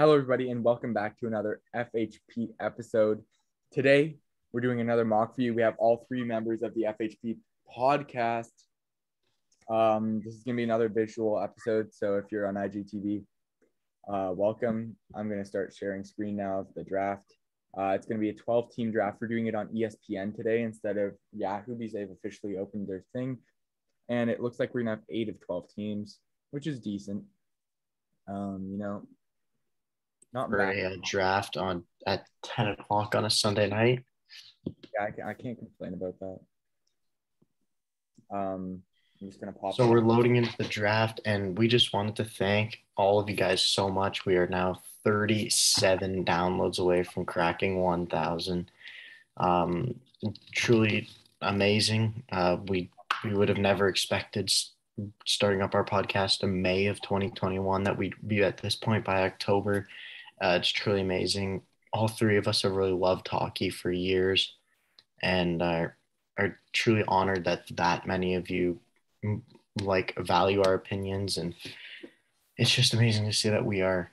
Hello, everybody, and welcome back to another FHP episode. Today, we're doing another mock for you. We have all three members of the FHP podcast. This is going to be another visual episode, so if you're on IGTV, welcome. I'm going to start sharing screen now of the draft. It's going to be a 12-team draft. We're doing it on ESPN today instead of Yahoo because they've officially opened their thing. And it looks like we're going to have 8 of 12 teams, which is decent. Not for a draft at 10 o'clock on a Sunday night. Yeah, I can't complain about that. I'm just going to pop. So we're loading into the draft, and we just wanted to thank all of you guys so much. We are now 37 downloads away from cracking 1,000. Truly amazing. We would have never expected starting up our podcast in May of 2021 that we'd be at this point by October. It's truly amazing. All three of us have really loved hockey for years and are truly honored that many of you value our opinions. And it's just amazing to see that we're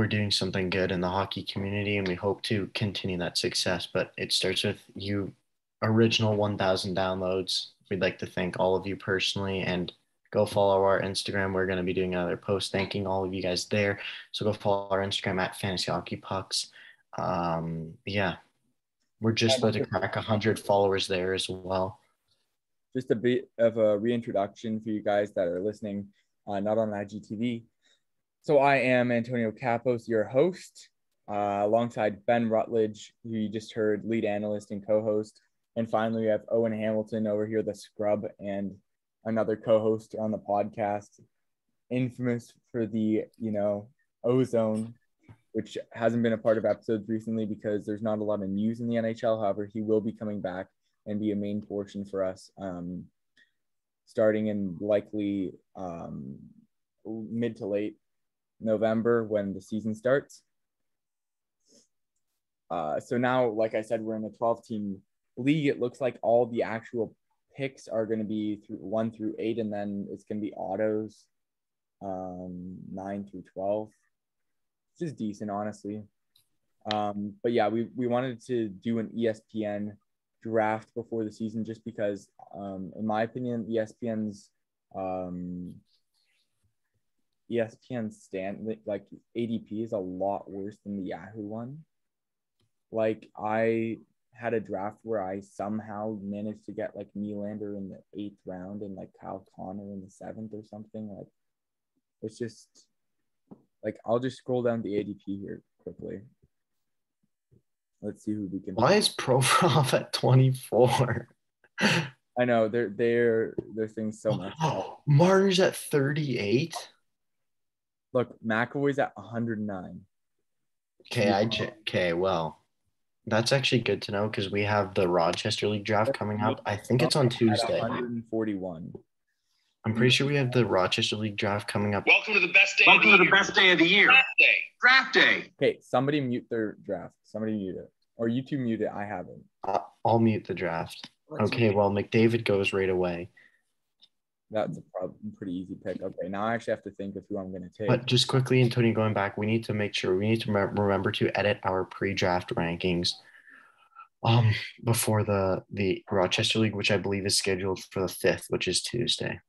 doing something good in the hockey community, and we hope to continue that success. But it starts with you original 1,000 downloads. We'd like to thank all of you personally, and go follow our Instagram. We're going to be doing another post thanking all of you guys there. So go follow our Instagram at Fantasy Hockey Pucks. We're just about to crack 100 followers there as well. Just a bit of a reintroduction for you guys that are listening, not on IGTV. So I am Antonio Capos, your host, alongside Ben Rutledge, who you just heard, lead analyst and co-host. And finally, we have Owen Hamilton over here, the scrub, and another co-host on the podcast, infamous for the, ozone, which hasn't been a part of episodes recently because there's not a lot of news in the NHL. However, he will be coming back and be a main portion for us, starting in likely mid to late November when the season starts. So now, like I said, we're in a 12-team league. It looks like all the actual picks are going to be through 1 through 8, and then it's going to be autos 9 through 12, which is decent, honestly. But yeah, we wanted to do an ESPN draft before the season just because, in my opinion, ESPN's stand, like, ADP is a lot worse than the Yahoo one. Like, I had a draft where I somehow managed to get like Nylander in the 8th round and like Kyle Connor in the 7th or something. Like, it's just like, I'll just scroll down the ADP here quickly. Let's see who we can. Why is Provorov at 24? I know they're things so much. Marner's at 38. Look, McAvoy's at 109. Okay, well, that's actually good to know because we have the Rochester League draft coming up. I think it's on Tuesday. 141. I'm pretty sure we have the Rochester League draft coming up. Welcome to the best day of the year. Draft day. Okay, somebody mute their draft. Somebody mute it. Or you two mute it. I haven't. I'll mute the draft. Okay, well, McDavid goes right away. That's a pretty easy pick. Okay, now I actually have to think of who I'm going to take. But just quickly, Antonio, going back, we need to remember to edit our pre-draft rankings before the Rochester League, which I believe is scheduled for the 5th, which is Tuesday.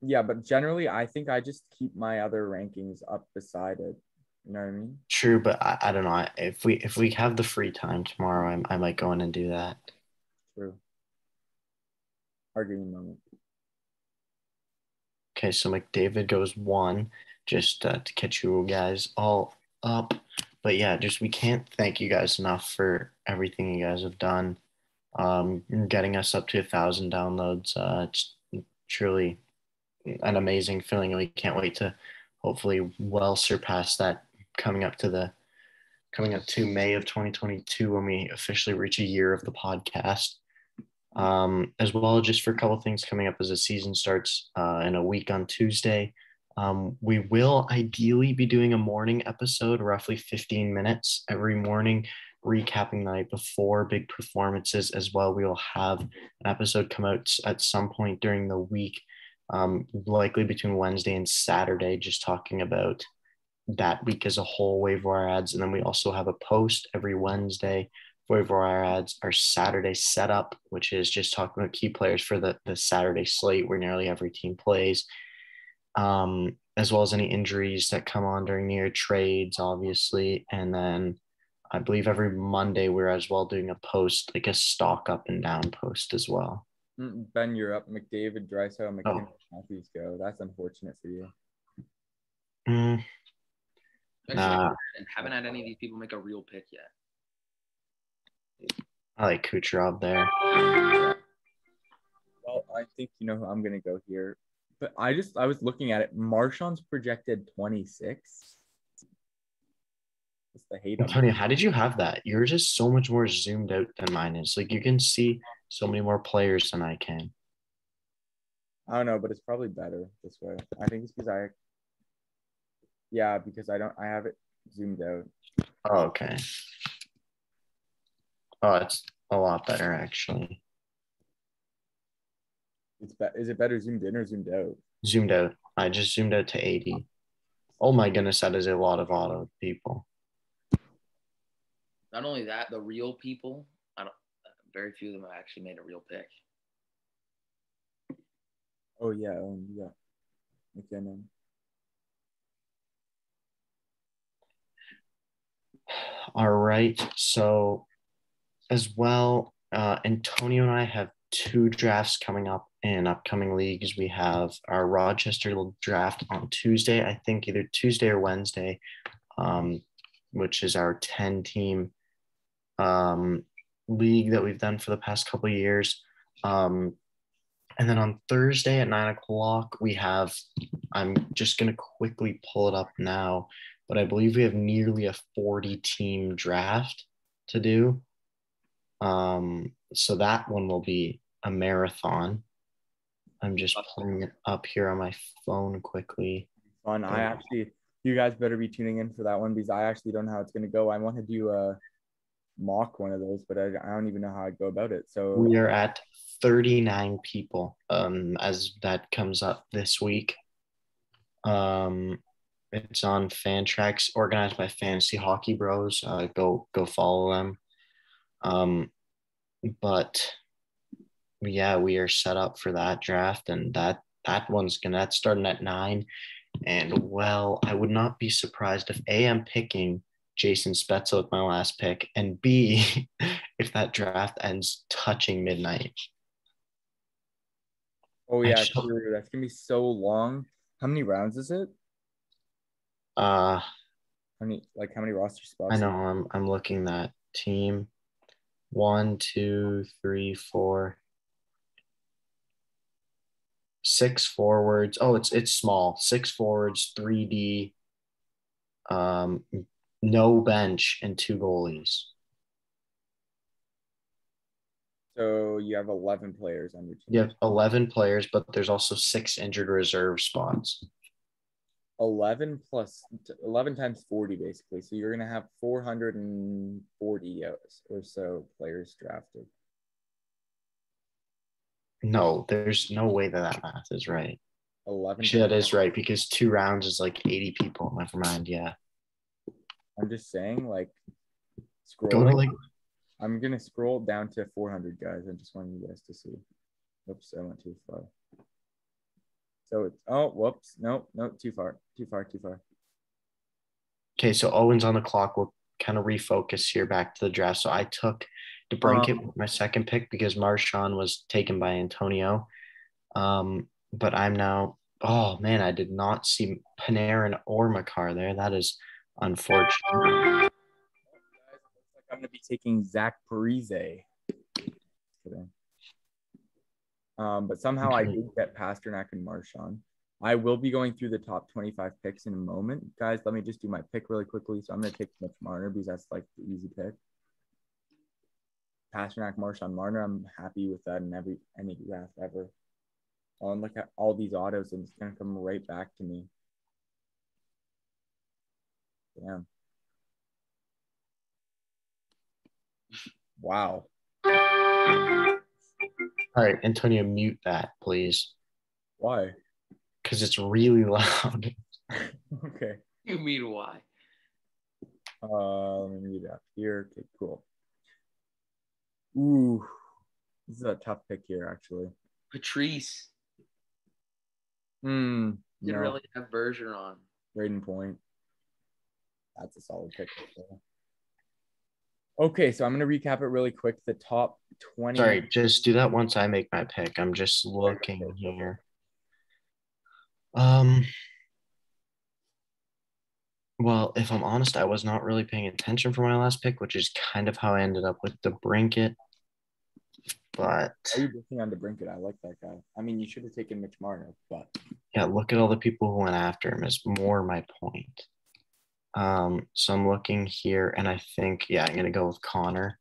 Yeah, but generally, I think I just keep my other rankings up beside it. You know what I mean? True, but I don't know. If we have the free time tomorrow, I might go in and do that. True. Arguing moment. Okay, so McDavid goes 1, just to catch you guys all up. But yeah, we can't thank you guys enough for everything you guys have done. Getting us up to 1,000 downloads. It's truly an amazing feeling. We can't wait to hopefully well surpass that coming up to May of 2022 when we officially reach a year of the podcast. As well, just for a couple of things coming up as the season starts in a week on Tuesday. We will ideally be doing a morning episode, roughly 15 minutes every morning, recapping the night before big performances as well. We will have an episode come out at some point during the week, likely between Wednesday and Saturday, just talking about that week as a whole waiver wire ads. And then we also have a post every Wednesday for waiver wire ads. Our Saturday setup, which is just talking about key players for the Saturday slate where nearly every team plays, as well as any injuries that come on during the year, trades, obviously. And then I believe every Monday we're as well doing a post, like a stock up and down post as well. Ben, you're up. McDavid, Draisaitl, McKinnon, Matthews go. That's unfortunate for you. Nah. Haven't had any of these people make a real pick yet. I like Kucherov there. Well, I think you know who I'm gonna go here. But I was looking at it. Marchand's projected 26. What's the hate on Antonio, how did you have that? You're just so much more zoomed out than mine is. Like, you can see so many more players than I can. I don't know, but it's probably better this way. I think it's because I have it zoomed out. Oh, okay. Oh, it's a lot better, actually. Is it better zoomed in or zoomed out? Zoomed out. I just zoomed out to 80. Oh my goodness, that is a lot of auto people. Not only that, the real people, very few of them have actually made a real pick. Oh yeah, McKinnon. All right. So as well, Antonio and I have 2 drafts coming up in upcoming leagues. We have our Rochester draft on Tuesday, I think either Tuesday or Wednesday, which is our 10-team league that we've done for the past couple of years. And then on Thursday at 9:00, we have, I'm just going to quickly pull it up now, but I believe we have nearly a 40-team draft to do. So that one will be a marathon. I'm just pulling it up here on my phone quickly. Fun. You guys better be tuning in for that one because I actually don't know how it's going to go. I want to do a mock one of those, but I don't even know how I'd go about it. So we are at 39 people as that comes up this week. It's on Fantrax, organized by Fantasy Hockey Bros. Go follow them. But yeah, we are set up for that draft, and that's starting at 9. And well, I would not be surprised if A, I'm picking Jason Spezza with my last pick, and B, if that draft ends touching midnight. Oh yeah, true. That's gonna be so long. How many rounds is it? How many roster spots? I know. I'm looking that team. 1, 2, 3, 4, 6 forwards. Oh, it's small. 6 forwards, 3D, no bench, and 2 goalies. So you have 11 players on your team. You have 11 players, but there's also 6 injured reserve spots. 11 times 40, basically. So you're going to have 440 or so players drafted. No, there's no way that math is right. 11. Actually, that is right because 2 rounds is like 80 people. Never mind. Yeah. I'm just saying, like, I'm going to scroll down to 400 guys. I just want you guys to see. Oops, I went too far. So it's, whoops. No, too far. Okay, so Owen's on the clock. We'll kind of refocus here back to the draft. So I took DeBrincat with my second pick because Marchand was taken by Antonio. But I'm now, oh man, I did not see Panarin or Makar there. That is unfortunate. Guys, it looks like I'm going to be taking Zach Parise today. But somehow I did get Pasternak and Marchand. I will be going through the top 25 picks in a moment. Guys, let me just do my pick really quickly. So I'm going to take Mitch Marner because that's like the easy pick. Pasternak, Marchand, Marner. I'm happy with that in any draft ever. And look at all these autos and it's going to come right back to me. Damn. Wow. All right, Antonio, mute that, please. Why? Because it's really loud. Okay. You mean why? Let me read it up here. Okay, cool. Ooh, this is a tough pick here, actually. Patrice. Didn't Didn't really have Bergeron. Braden Point. That's a solid pick. Okay, so I'm going to recap it really quick. The top 20. Sorry, just do that once I make my pick. I'm just looking Okay. here. Well, if I'm honest, I was not really paying attention for my last pick, which is kind of how I ended up with DeBrincat. But Are you looking on DeBrincat? I like that guy. I mean, you should have taken Mitch Marner, but yeah, look at all the people who went after him is more my point. So I'm looking here, and I think, yeah, I'm gonna go with Connor.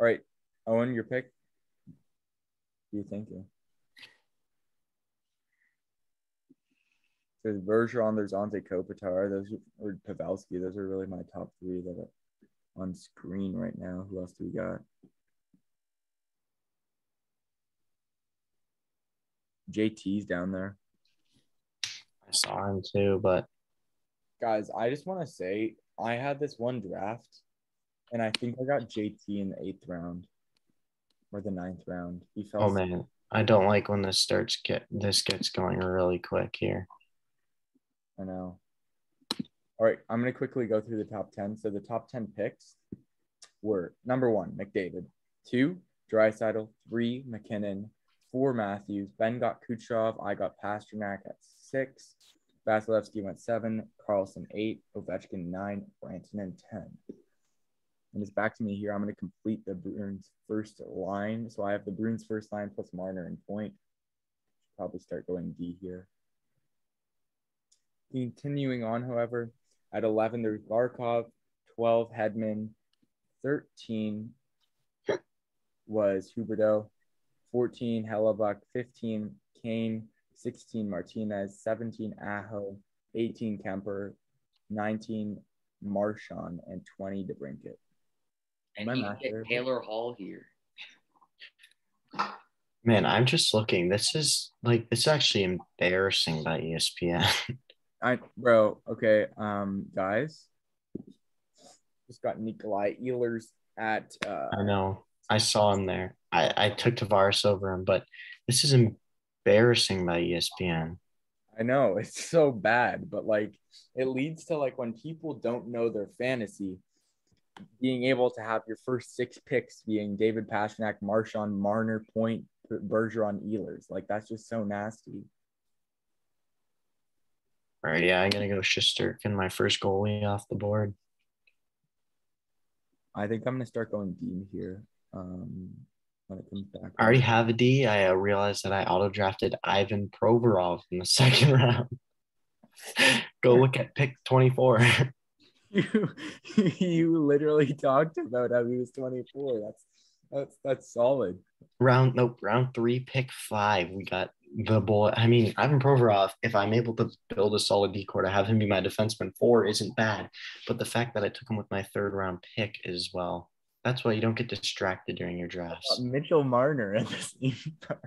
all right, Owen, your pick. What are you thinking? There's Bergeron, there's Ante Kopitar, or Pavelski. Those are really my top three that are on screen right now. Who else do we got? JT's down there. I saw him too, but Guys, I just want to say I had this one draft, and I think I got JT in the 8th round or the 9th round. He fell. oh man, I don't like when this gets going really quick here. I know. All right, I'm going to quickly go through the top 10. So the top 10 picks were number 1, McDavid. 2, Draisaitl. 3, McKinnon. 4, Matthews. Ben got Kucherov. I got Pasternak at 6. Vasilevsky went 7. Carlson 8. Ovechkin 9. Rantanen 10. And it's back to me here. I'm going to complete the Bruins' first line. So I have the Bruins' first line plus Marner and Point. Probably start going D here. Continuing on, however, at 11, there's Barkov, 12, Hedman, 13 was Huberdeau, 14, Hellebuck, 15, Kane, 16, Martinez, 17, Aho, 18, Kemper, 19, Marchand, and 20, DeBrincat. And he picked Taylor Hall here. Man, I'm just looking. This is actually embarrassing by ESPN. Okay, guys, just got Nikolai Ehlers at I know. I saw him there. I took Tavares over him, but this is embarrassing by ESPN. I know, it's so bad, but like it leads to like when people don't know their fantasy, being able to have your first 6 picks being David Pastrnak, Marchand, Marner, Point, Bergeron, Ehlers. Like that's just so nasty. All right, yeah, I'm gonna go Shesterkin, my first goalie off the board. I think I'm gonna start going D here. When it comes back. I already have a D. I realized that I auto drafted Ivan Provorov in the 2nd round. Go look at pick 24. You literally talked about how he was 24. That's solid. Round 3, pick 5. We got the boy. I mean, Ivan Provorov, if I'm able to build a solid decor to have him be my defenseman 4 isn't bad. But the fact that I took him with my 3rd round pick is, well, that's why you don't get distracted during your drafts. Mitchell Marner at the same time.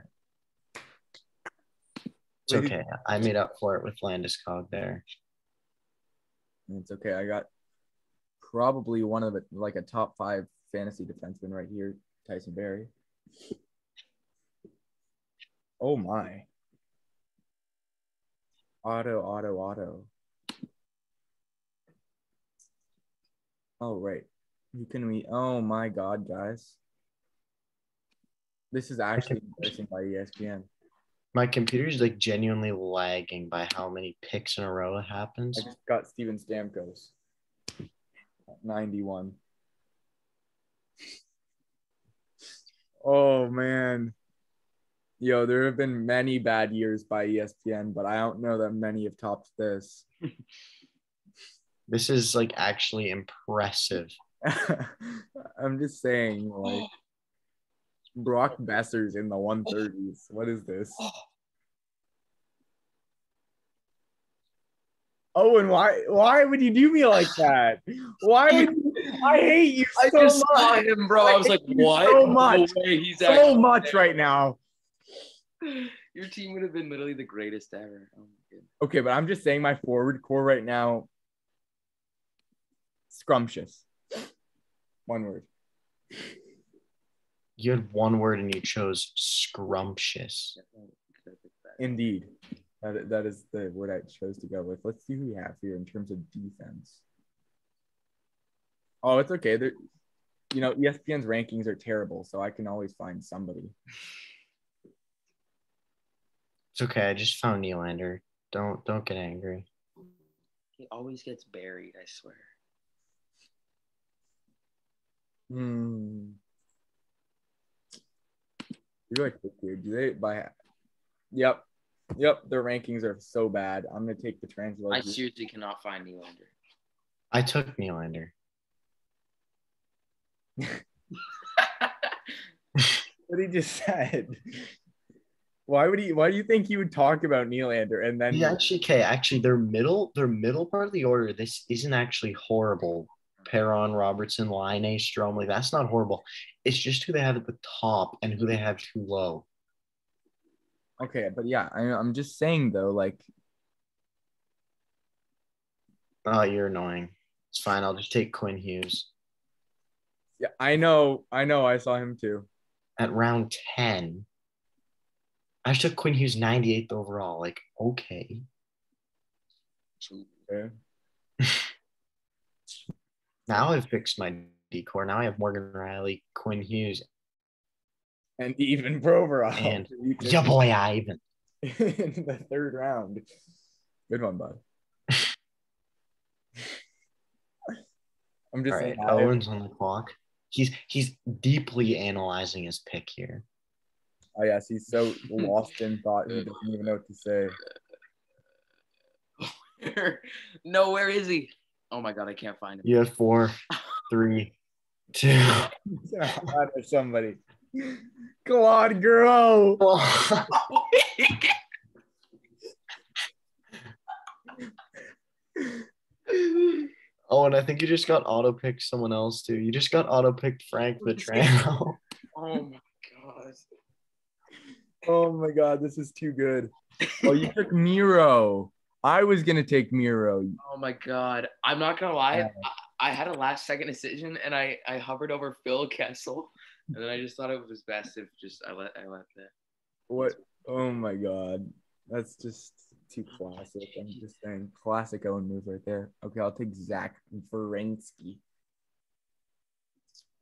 It's okay. I made up for it with Landeskog there. It's okay. I got probably one of it, like a top 5 fantasy defenseman right here, Tyson Barrie. Oh my. Auto. Oh, right. Who can we? Oh my God, guys. This is actually embarrassing by ESPN. My computer's like genuinely lagging by how many picks in a row it happens. I just got Steven Stamkos at 91. Oh man. Yo, there have been many bad years by ESPN, but I don't know that many have topped this. This is like actually impressive. I'm just saying, like, Brock Besser's in the 130s. What is this? Oh, and why would you do me like that? Why would you? I hate you so much. I just saw him, bro. I was like, what? So much. No way he's so much right now. Your team would have been literally the greatest ever. Oh my goodness. Okay, but I'm just saying my forward core right now, scrumptious. One word. You had one word and you chose scrumptious. Indeed. That is the word I chose to go with. Let's see who we have here in terms of defense. Oh, it's okay. ESPN's rankings are terrible, so I can always find somebody. It's okay. I just found Nylander. Don't get angry. He always gets buried, I swear. You're like, do they buy? Yep. Their rankings are so bad. I'm gonna take the Translation. I seriously cannot find Nylander. I took Nylander. What he just said. Why do you think he would talk about Nylander and then? Yeah, actually, their middle part of the order. This isn't actually horrible. Perron, Robertson, Laine, Strome. That's not horrible. It's just who they have at the top and who they have too low. Okay, but yeah, I'm just saying though, like. Oh, you're annoying. It's fine. I'll just take Quinn Hughes. Yeah, I know. I saw him too. At round 10. I just took Quinn Hughes 98th overall. Like, okay. Okay. Now I've fixed my decor. Now I have Morgan Riley, Quinn Hughes, and even Provorov. And yeah, boy, Ivan. In the third round. Good one, bud. I'm just saying. Right, Owen's on the clock. He's deeply analyzing his pick here. Oh yes, he's so lost in thought he doesn't even know what to say. No, where is he? Oh my god, I can't find him. You have 4, 3, 2. Somebody. Claude Giroux. Oh, and I think you just got auto-picked someone else too. You just got auto-picked Frank Vetrano. Oh my god. Oh my god, this is too good. Oh, you took Miro. I was gonna take Miro. Oh my god. I'm not gonna lie. I had a last second decision and I hovered over Phil Kessel. And then I just thought it was best if I let that. What? Oh my god. That's just too classic. I'm just saying, classic Owen move right there. Okay, I'll take Zach Werenski.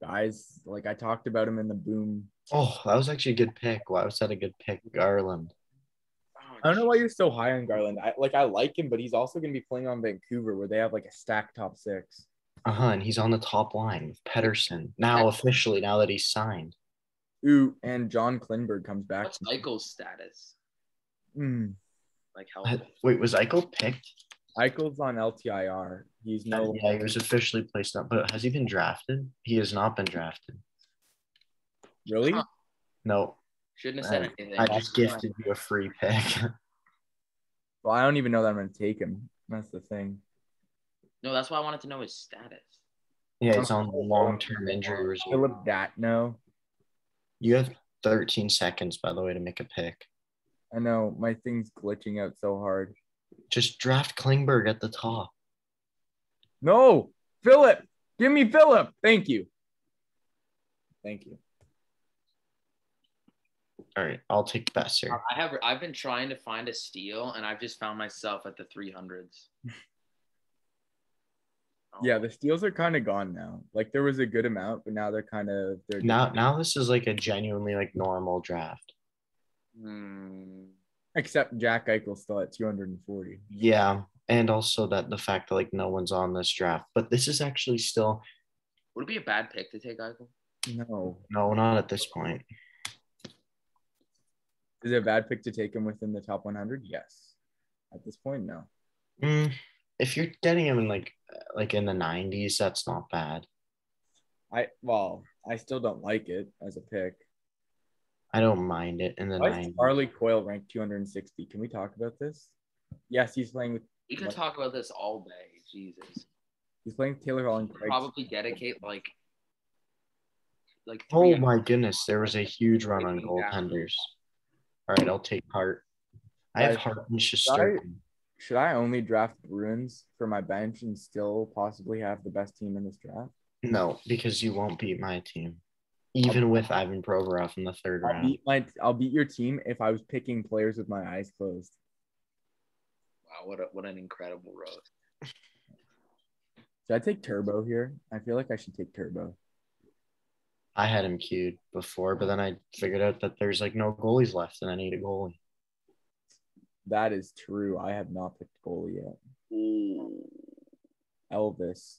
Guys, like I talked about him in the boom. Oh, that was actually a good pick. Why was that a good pick? Garland. I don't know why you're so high on Garland. I like him, but he's also going to be playing on Vancouver where they have like a stacked top 6. And he's on the top line with Pettersson. Now officially, now that he's signed. Ooh, and John Klingberg comes back. What's Eichel's status? Like how? Wait, was Eichel picked? Eichel's on LTIR. He's no. Yeah, he was officially placed up, but has he been drafted? He has not been drafted. Really? Huh. No. Shouldn't have said anything. I just gifted you a free pick. Well, I don't even know that I'm going to take him. That's the thing. No, that's why I wanted to know his status. Yeah, it's on long-term injury reserve. Philip Datno. You have 13 seconds, by the way, to make a pick. I know. My thing's glitching out so hard. Just draft Klingberg at the top. No! Philip! Give me Philip! Thank you. Thank you. All right, I'll take Besser. I've been trying to find a steal, and I've just found myself at the 300s. Yeah, the steals are kind of gone now. Like there was a good amount, but now they're now this is like a genuinely like normal draft. Except Jack Eichel's still at 240. Yeah, and also that the fact that like no one's on this draft, but this is actually still. Would it be a bad pick to take Eichel? No, not at this point. Is it a bad pick to take him within the top 100? Yes. At this point, no. If you're getting him in like in the 90s, that's not bad. I still don't like it as a pick. I don't mind it in the 90s. Charlie Coyle ranked 260. Can we talk about this? Yes, he's playing with. We can talk about this all day. Jesus. He's playing with Taylor Hall and Craig. Probably dedicate like. Oh my goodness, there was a huge run on goaltenders. All right, I'll take Hart. I have Guys, Hart and Shesterkin. Should I only draft Bruins for my bench and still possibly have the best team in this draft? No, because you won't beat my team, even with Ivan Provorov in the third round. I'll beat your team if I was picking players with my eyes closed. Wow, what an incredible road. Should I take Turbo here? I feel like I should take Turbo. I had him queued before, but then I figured out that there's like no goalies left and I need a goalie. That is true. I have not picked goalie yet. Ooh. Elvis.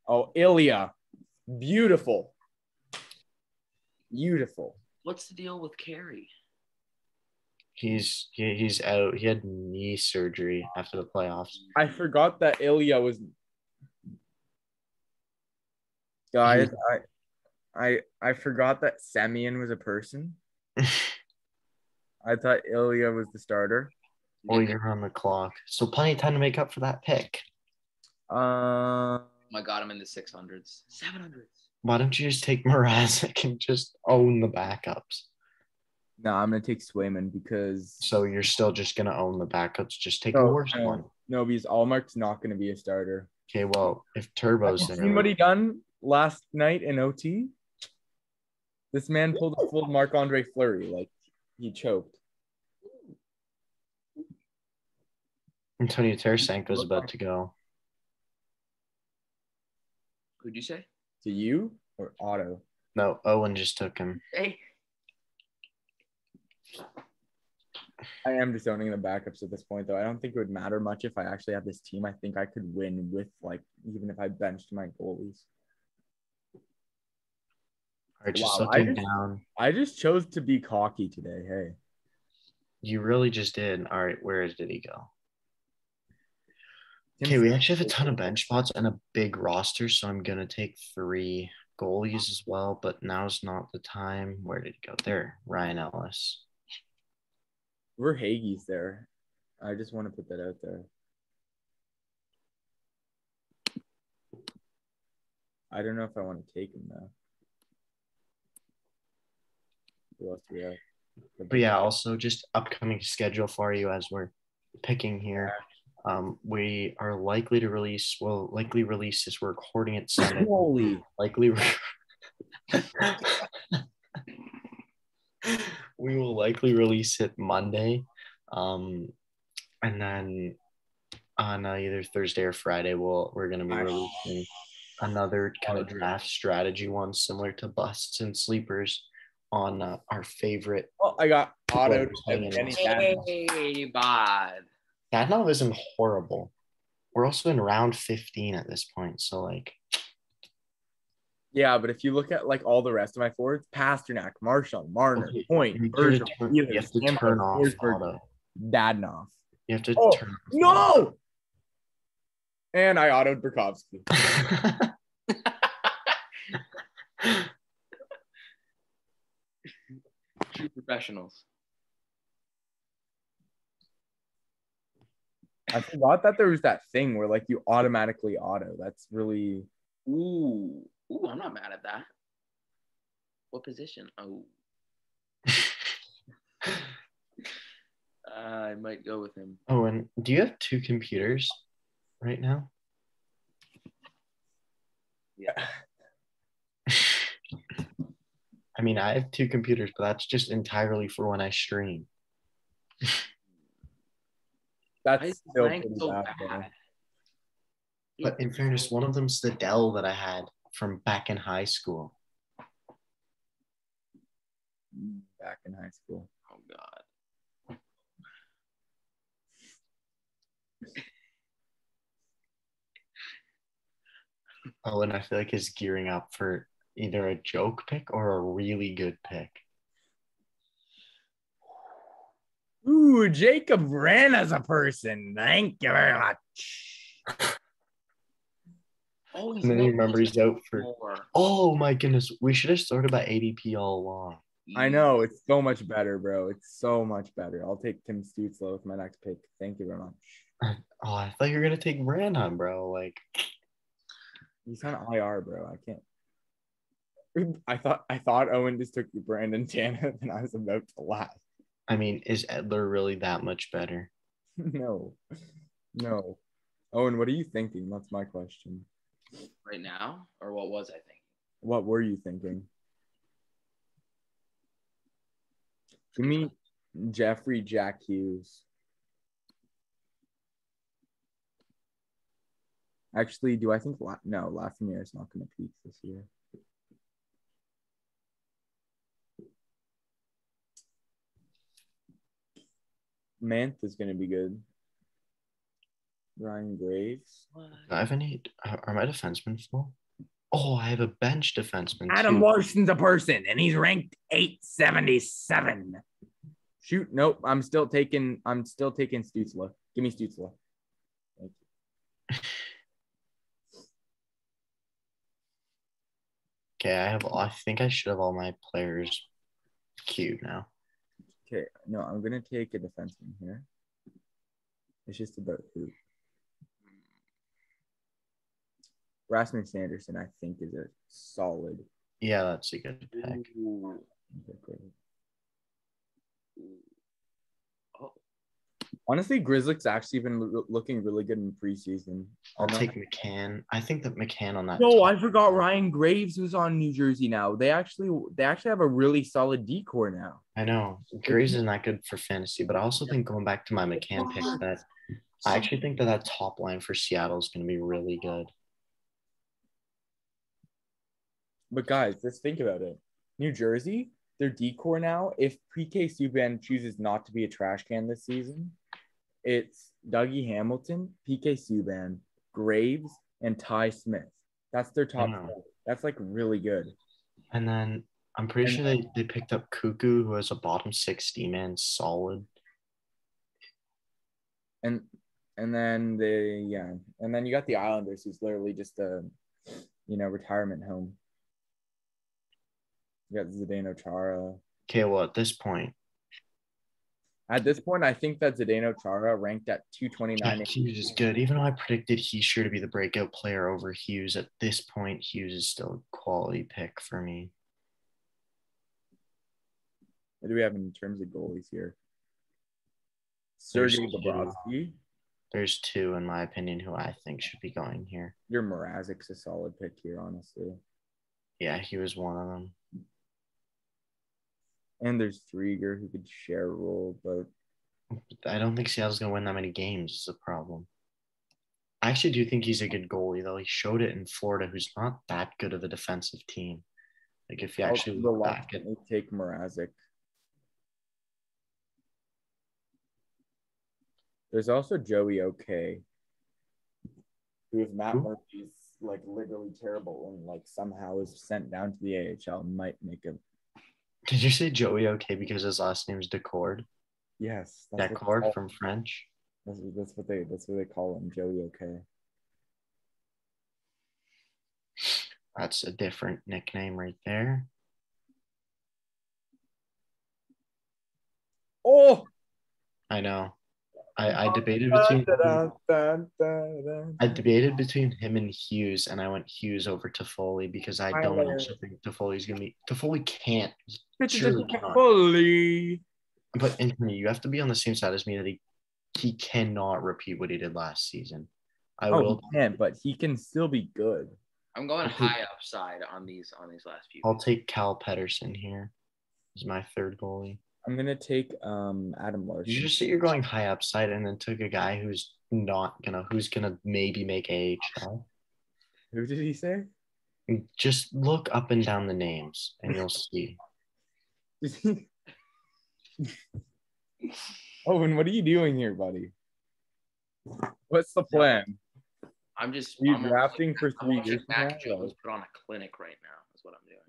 Oh, Ilya. Beautiful. Beautiful. What's the deal with Carey? He's out. He had knee surgery after the playoffs. I forgot that Ilya was. Guys, I forgot that Semyon was a person. I thought Ilya was the starter. Oh, you're on the clock. So plenty of time to make up for that pick. Oh my God, I'm in the 600s. 700s. Why don't you just take Mrazek and just own the backups? No, I'm going to take Swayman because. So you're still just going to own the backups. Just take the worst one. No, because Allmark's not going to be a starter. Okay, well, if Turbo's there. Seen what he done last night in OT? This man pulled a full Marc-Andre Fleury. Like, he choked. Antonio Tarasenko's about to go. Who'd you say? To you or Otto? No, Owen just took him. Hey. I am just owning the backups at this point, though. I don't think it would matter much if I actually have this team. I think I could win with, like, even if I benched my goalies. All right, just looking down. I just chose to be cocky today. Hey. You really just did. All right, where did he go? Okay, we actually have a ton of bench spots and a big roster, so I'm going to take 3 goalies as well, but now's not the time. Where did he go? There, Ryan Ellis. Verhaeghe's there. I just want to put that out there. I don't know if I want to take him, though. Who else do we have? But yeah, also just upcoming schedule for you as we're picking here. We are likely to release, this. We're recording it Sunday. Holy. We will likely release it Monday. And then on either Thursday or Friday, we're going to be releasing another kind of draft strategy one similar to busts and sleepers on our favorite. Oh, I got Otto. Hey, bud. Dadnov isn't horrible. We're also in round 15 at this point, so like. Yeah, but if you look at like all the rest of my forwards, Pasternak, Marchand, Marner, Point, Bergeron, you have to turn off Otto. Dadnov. You have to turn off. No! And I autoed Burakovsky. True professionals. I forgot that there was that thing where like you automatically auto. That's really. Ooh, I'm not mad at that. What position? Oh. I might go with him. Oh, and do you have 2 computers right now? Yeah. I mean, I have 2 computers, but that's just entirely for when I stream. That's still pretty bad. But in fairness, one of them's the Dell that I had from back in high school. Back in high school. Oh, God. Oh, and I feel like he's gearing up for either a joke pick or a really good pick. Ooh, Jacob ran as a person. Thank you very much. Oh, and then you remember he's out for. Oh my goodness, we should have started by ADP all along. I know, it's so much better, bro. It's so much better. I'll take Tim Stützle with my next pick. Thank you very much. Oh, I thought you were gonna take Brandon, bro. Like, he's on IR, bro. I can't. I thought Owen just took Brandon Tanev, and I was about to laugh. I mean, is Edler really that much better? No. Owen, what are you thinking? That's my question. Right now, or what was I thinking? What were you thinking? Give me Jeffrey Jack Hughes. Actually, do I think no, Lafreniere is not going to peak this year. Manth is going to be good. Ryan Graves. Do I have any? Are my defensemen full? Oh, I have a bench defenseman Adam too. Larson's a person, and he's ranked 877. Shoot, nope. I'm still taking Stützle. Give me Stützle. Thank you. Okay, I think I should have all my players queued now. Okay, no, I'm gonna take a defenseman here. It's just about who. Rasmus Anderson, I think, is a solid. Yeah, that's a good pick. Okay, great. Honestly, Grizzlies actually been looking really good in preseason. I'll take McCann. I think that McCann on that. No, I forgot Ryan Graves was on New Jersey now. They actually have a really solid decor now. I know Graves isn't that good for fantasy, but I also think going back to my McCann pick that I actually think that top line for Seattle is going to be really good. But guys, just think about it. New Jersey, their decor now, if PK Subban chooses not to be a trash can this season, it's Dougie Hamilton, PK Subban, Graves, and Ty Smith. That's their top four. That's like really good. And then I'm pretty sure they picked up Cuckoo, who has a bottom 60 man solid. And then and then you got the Islanders, who's literally just a retirement home. You got Zdeno Chara. Okay, well at this point, I think that Zdeno Chara ranked at 229. Hughes is good. Even though I predicted he's sure to be the breakout player over Hughes, at this point, Hughes is still a quality pick for me. What do we have in terms of goalies here? Sergei Bobrovsky. There's two, in my opinion, who I think should be going here. Your Mrazek's a solid pick here, honestly. Yeah, he was one of them. And there's Drieger who could share a role, but I don't think Seattle's going to win that many games is the problem. I actually do think he's a good goalie, though. He showed it in Florida, who's not that good of a defensive team. Like, if you actually look back at... take Mrazek. There's also Joey OK, who if Matt Murphy's like literally terrible and like somehow is sent down to the AHL, might make him. Did you say Joey OK because his last name is Decord? Yes. Decord from French? That's what they call him, Joey OK. That's a different nickname right there. Oh! I know. I debated between him and Hughes, and I went Hughes over Toffoli because I don't also think Toffoli's gonna be. Toffoli can't. Surely cannot. But Anthony, you have to be on the same side as me that he cannot repeat what he did last season. He can, but he can still be good. I'm going high upside on these last few. I'll take Cal Pedersen here. He's my third goalie. I'm gonna take Adam Larson. Did you just say you're going high upside and then took a guy who's gonna maybe make AHL? Who did he say? Just look up and down the names and you'll see. Owen, what are you doing here, buddy? What's the plan? I'm drafting for 3 years. Mac Jones put on a clinic right now. Is what I'm doing.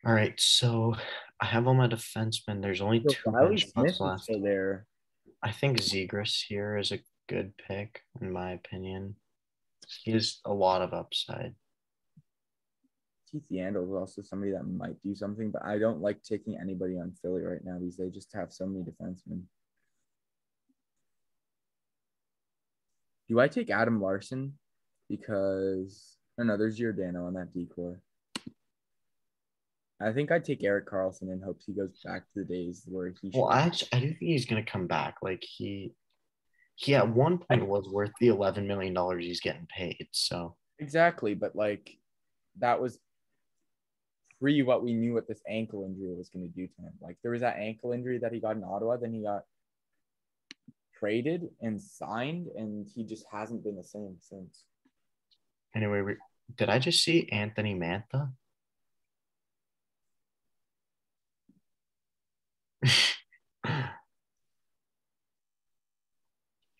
All right, so I have all my defensemen. There's only two bench spots left. There. I think Zegras here is a good pick, in my opinion. He has a lot of upside. Keith Yandel is also somebody that might do something, but I don't like taking anybody on Philly right now because they just have so many defensemen. Do I take Adam Larson? Because, I don't know, there's Giordano on that decor. I think I'd take Eric Carlson in hopes he goes back to the days where he should. Well, I do think he's going to come back. Like he at one point was worth the $11 million he's getting paid. So Exactly, but like that was pre what we knew what this ankle injury was going to do to him. Like there was that ankle injury that he got in Ottawa, then he got traded and signed, and he just hasn't been the same since. anyway, did I just see Anthony Mantha?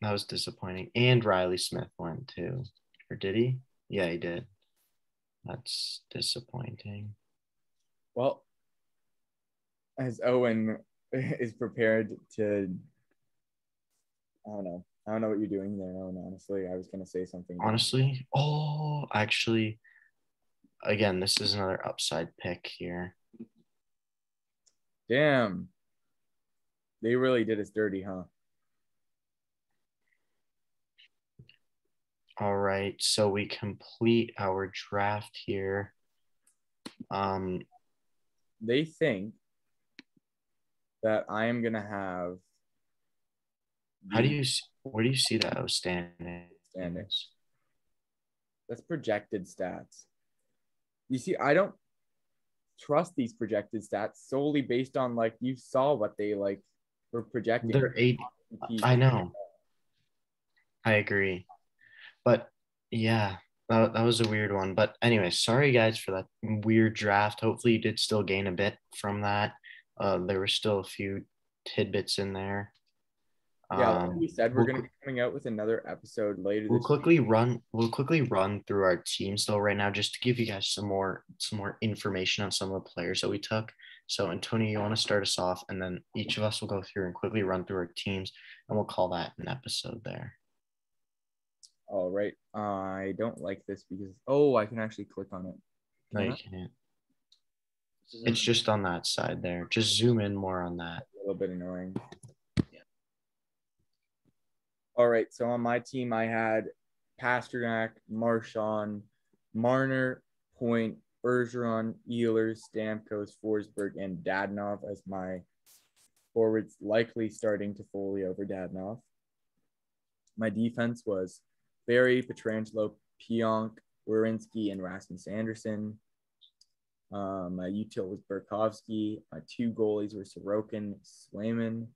That was disappointing. And Riley Smith went too. Or did he? Yeah, he did. That's disappointing. Well, as Owen is prepared to, I don't know what you're doing there, Owen. Honestly, I was going to say something. Honestly, actually, again, this is another upside pick here. Damn. They really did us dirty, huh? All right, so we complete our draft here. They think that I am gonna have. Where do you see that outstanding? That's projected stats. You see, I don't trust these projected stats solely based on like you saw what they like were projecting. They're 8. I know. I agree. But yeah, that was a weird one. But anyway, sorry guys for that weird draft. Hopefully you did still gain a bit from that. There were still a few tidbits in there. Yeah, like we said, we're going to be coming out with another episode later. We'll quickly run through our teams though right now, just to give you guys some more information on some of the players that we took. So Antonio, you want to start us off, and then each of us will go through and quickly run through our teams, and we'll call that an episode there. All right. I don't like this because I can actually click on it. No, you can't. It's just on that side there. Just zoom in more on that. A little bit annoying. All right, so on my team, I had Pasternak, Marchand, Marner, Point, Bergeron, Ehlers, Stamkos, Forsberg, and Dadonov as my forwards, likely starting to Foley over Dadonov. My defense was Barry, Pietrangelo, Pionk, Werenski, and Rasmus Anderson. My util was Burakovsky. My two goalies were Sorokin, Swayman.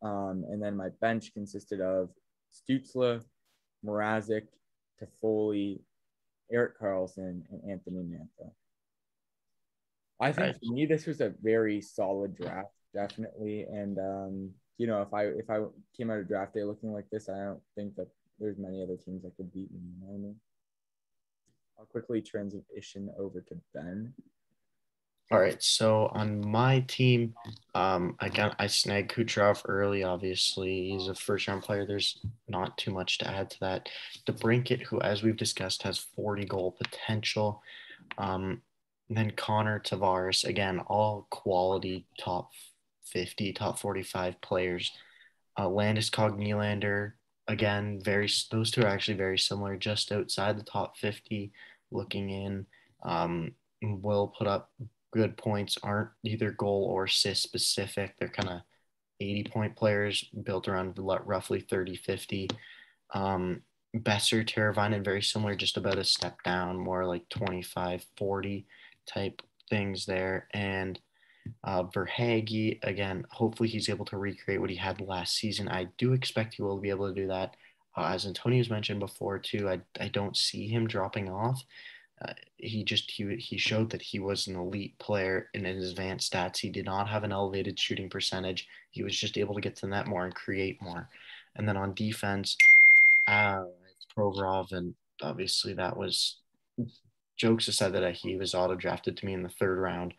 And then my bench consisted of Stützle, Mrazek, Toffoli, Eric Carlson, and Anthony Mantha. I think for me, this was a very solid draft, definitely. And if I came out of draft day looking like this, I don't think that there's many other teams that could beat me. You know what I mean? I'll quickly transition over to Ben. All right, so on my team, I snagged Kucherov early. Obviously, he's a first-round player. There's not too much to add to that. DeBrincat, who, as we've discussed, has 40-goal potential. Then Connor Tavares, again, all quality top 50, top 45 players. Landeskog, Nylander, again, those two are actually very similar, just outside the top 50. Looking in, will put up good points, aren't either goal or assist specific. They're kind of 80-point players built around roughly 30-50. Besser, Teravainen, very similar, just about a step down, more like 25-40 type things there. And Verhaeghe, again, hopefully he's able to recreate what he had last season. I do expect he will be able to do that. As Antonio's mentioned before too, I don't see him dropping off. He showed that he was an elite player, and in his advanced stats, he did not have an elevated shooting percentage. He was just able to get to the net more and create more. And then on defense, Provorov, and obviously that was jokes aside that he was auto drafted to me in the 3rd round.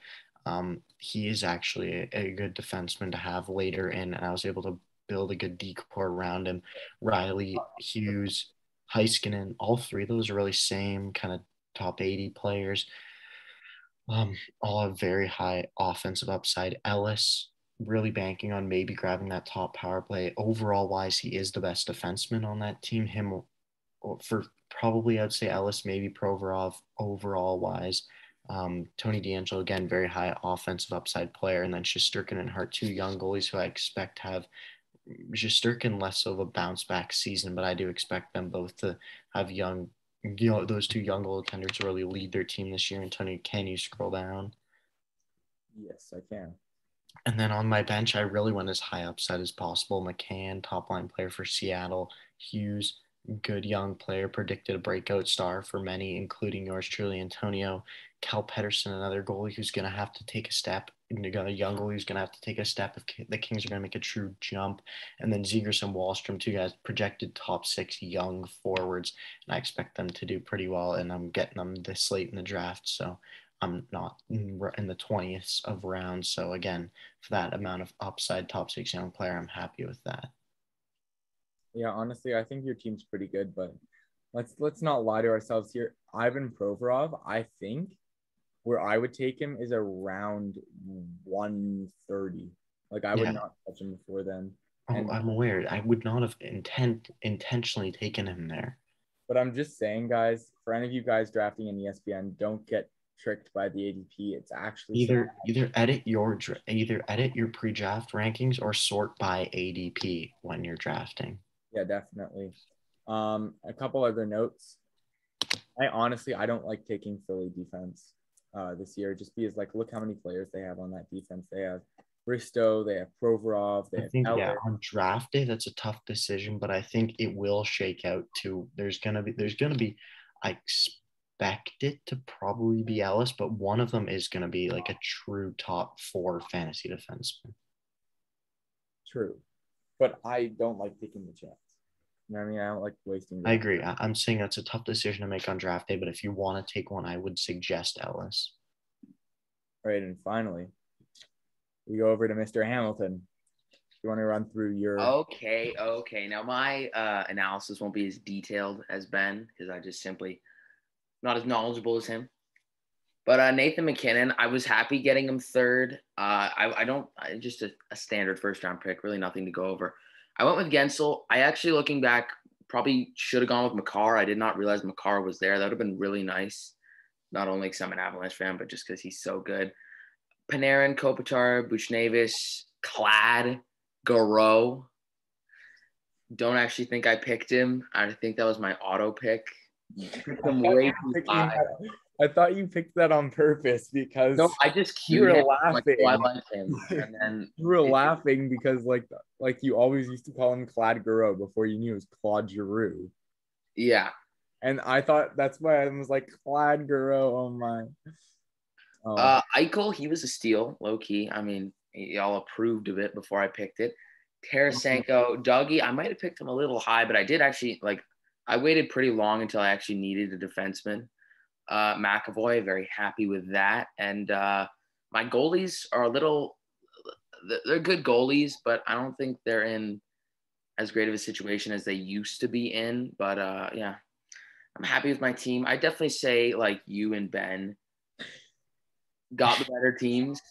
He is actually a good defenseman to have later in, and I was able to build a good decor around him. Riley, Hughes, Heiskanen, all three of those are really same kind of top 80 players. All have very high offensive upside. Ellis, really banking on maybe grabbing that top power play. Overall wise, he is the best defenseman on that team. Him for probably, I'd say Ellis, maybe Provorov overall wise. Tony DeAngelo, again, very high offensive upside player. And then Shesterkin and Hart, two young goalies who I expect have Shesterkin less of a bounce back season, but I do expect them both to have those two young goaltenders really lead their team this year. And Tony, can you scroll down? Yes, I can. And then on my bench, I really went as high upside as possible. McCann, top line player for Seattle. Hughes, good young player, predicted a breakout star for many, including yours truly, Antonio. Cal Pedersen, another goalie who's going to have to take a step. Another young goalie who's going to have to take a step if the Kings are going to make a true jump. And then Zegers and Wallstrom, two guys projected top 6 young forwards. And I expect them to do pretty well. And I'm getting them this late in the draft. So I'm not in the 20th of rounds. So again, for that amount of upside top 6 young player, I'm happy with that. Yeah, honestly, I think your team's pretty good, but let's not lie to ourselves here. Ivan Provorov, I think where I would take him is around 130. Like I would not touch him before then. And, I'm aware. I would not have intentionally taken him there. But I'm just saying, guys, for any of you guys drafting in ESPN, don't get tricked by the ADP. It's actually either edit your pre-draft rankings or sort by ADP when you're drafting. Yeah, definitely. A couple other notes. I don't like taking Philly defense this year just because look how many players they have on that defense. They have Bristow, they have Provorov, they have Eller. On draft day that's a tough decision, but I think it will shake out to there's gonna be I expect it to probably be Ellis, but one of them is gonna be like a true top 4 fantasy defenseman. True. But I don't like taking the chance. You know what I mean? I don't like wasting. I agree. I'm saying that's a tough decision to make on draft day, but if you want to take one, I would suggest Ellis. All right, and finally, we go over to Mr. Hamilton. You want to run through your... Okay. Now, my analysis won't be as detailed as Ben because I just simply not as knowledgeable as him. But Nathan McKinnon, I was happy getting him third. Just a standard first-round pick, really nothing to go over. I went with Gensel. I actually, looking back, probably should have gone with Makar. I did not realize Makar was there. That would have been really nice, not only because I'm an Avalanche fan, but just because he's so good. Panarin, Kopitar, Buchnevich, Clad, Garreau. Don't actually think I picked him. I think that was my auto pick. I thought you picked that on purpose because I just you were laughing. I like him. And then you were laughing because like you always used to call him Claude Giroux before you knew it was Claude Giroux. Yeah. And I thought that's why I was like Claude Giroux. Oh my. Eichel, he was a steal, low key. I mean, y'all approved of it before I picked it. Tarasenko, Dougie, I might have picked him a little high, but I did actually I waited pretty long until I actually needed a defenseman. McAvoy, very happy with that. And my goalies are they're good goalies, but I don't think they're in as great of a situation as they used to be in. But yeah, I'm happy with my team. I definitely say you and Ben got the better teams.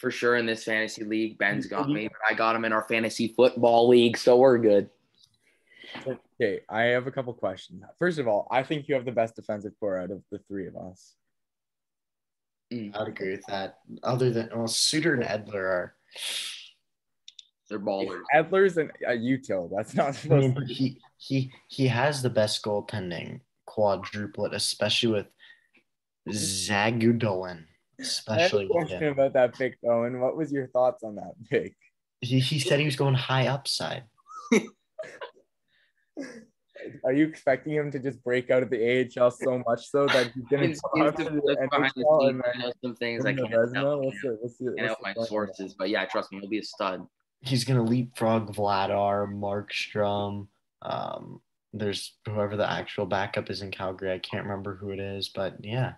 For sure in this fantasy league, Ben's got me, but I got him in our fantasy football league, so we're good. Okay, I have a couple questions. First of all, I think you have the best defensive core out of the 3 of us. I'd agree with that. Other than Suter and Edler they're ballers. Edler's an util. That's not supposed to be. He has the best goaltending quadruplet, especially with Zagudolin. Especially I have a question about that pick, though. And what was your thoughts on that pick? He said he was going high upside. Are you expecting him to just break out of the AHL so much so that he's going to go out to the NHL and I know some things I can't tell. I know my sources, but yeah, trust me, he'll be a stud. He's going to leapfrog Vladar, Markstrom. There's whoever the actual backup is in Calgary. I can't remember who it is, but yeah.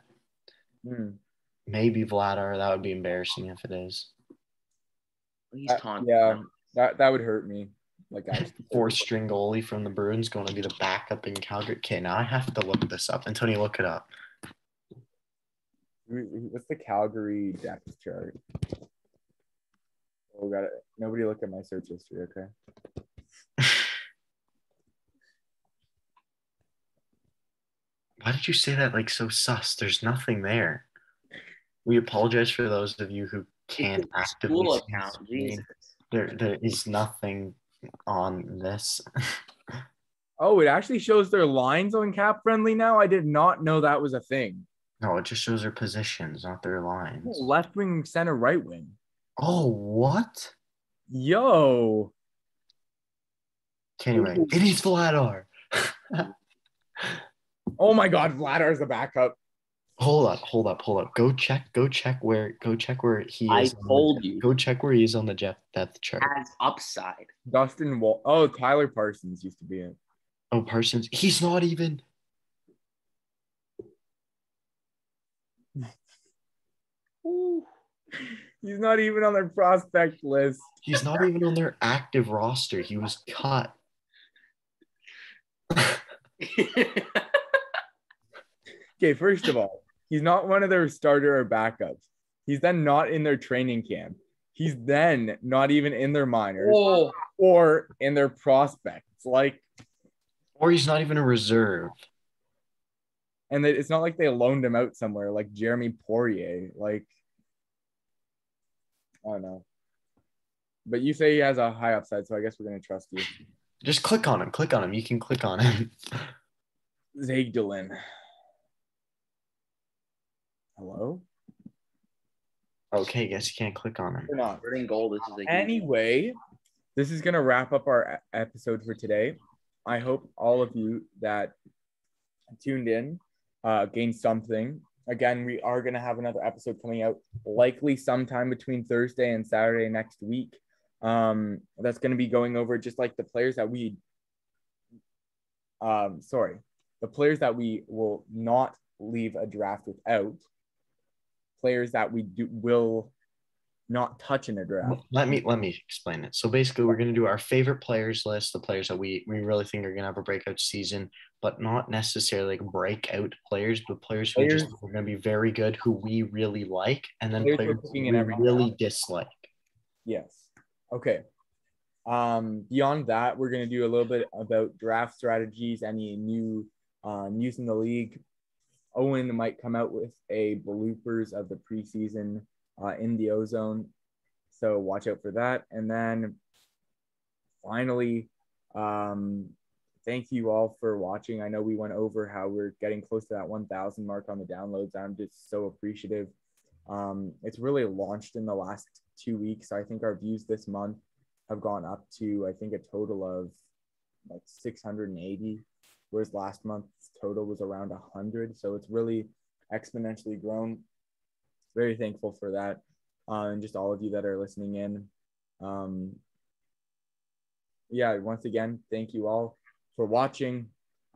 Maybe Vladar. That would be embarrassing if it is. He's taunting. Yeah, that would hurt me. 4th-string goalie from the Bruins going to be the backup in Calgary. Okay, now I have to look this up. Antonio, look it up. What's the Calgary depth chart? Oh, got it. Nobody look at my search history, okay? Why did you say that like so sus? There's nothing there. We apologize for those of you who can't It's a actively school see the account. screen. Jesus. There is nothing on this. Oh, it actually shows their lines on Cap Friendly now. I did not know that was a thing. No, it just shows their positions, not their lines. Left wing, center, right wing. Oh, what? Yo. Anyway, it is Vladar. Oh my God, Vladar's the backup. Hold up. Go check where he I is. told you. Go check where he is on the depth chart. Has upside. Dustin Wall. Oh, Tyler Parsons used to be in. Oh, Parsons. He's not even. He's not even on their prospect list. He's not even on their active roster. He was cut. Okay, first of all, he's not one of their starter or backups. He's then not in their training camp. He's then not even in their minors or in their prospects. Like, Or he's not even a reserve. and it's not like they loaned him out somewhere like Jeremy Poirier. Like, I don't know. But you say he has a high upside, so I guess we're going to trust you. Just click on him. You can click on him. Zagdalin. Hello? Okay, guess you can't click on him. We're not. We're in goal. This is like Anyway, this is going to wrap up our episode for today. I hope all of you that tuned in gained something. Again, we are going to have another episode coming out likely sometime between Thursday and Saturday next week. That's going to be going over just like the players that we will not leave a draft without, players that we will not touch in a draft. Let me explain it. So basically, we're going to do our favorite players list, the players that we really think are going to have a breakout season, but not necessarily like breakout players, but players who just are going to be very good, who we really like, and then players we really dislike. Yes. Okay. Beyond that, we're going to do a little bit about draft strategies, any new news in the league. Owen might come out with a bloopers of the preseason in the ozone, so watch out for that. And then finally, thank you all for watching. I know we went over how we're getting close to that 1,000 mark on the downloads. I'm just so appreciative. It's really launched in the last 2 weeks. I think our views this month have gone up to, I think, a total of like 680, whereas last month's total was around 100. So it's really exponentially grown. Very thankful for that. And just all of you that are listening in. Once again, thank you all for watching,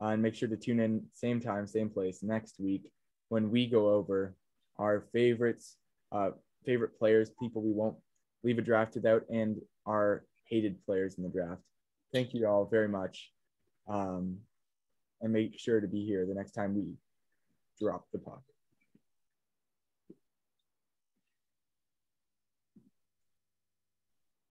and make sure to tune in same time, same place next week when we go over our favorite players, people we won't leave a draft without, and our hated players in the draft. Thank you all very much. And make sure to be here the next time we drop the puck.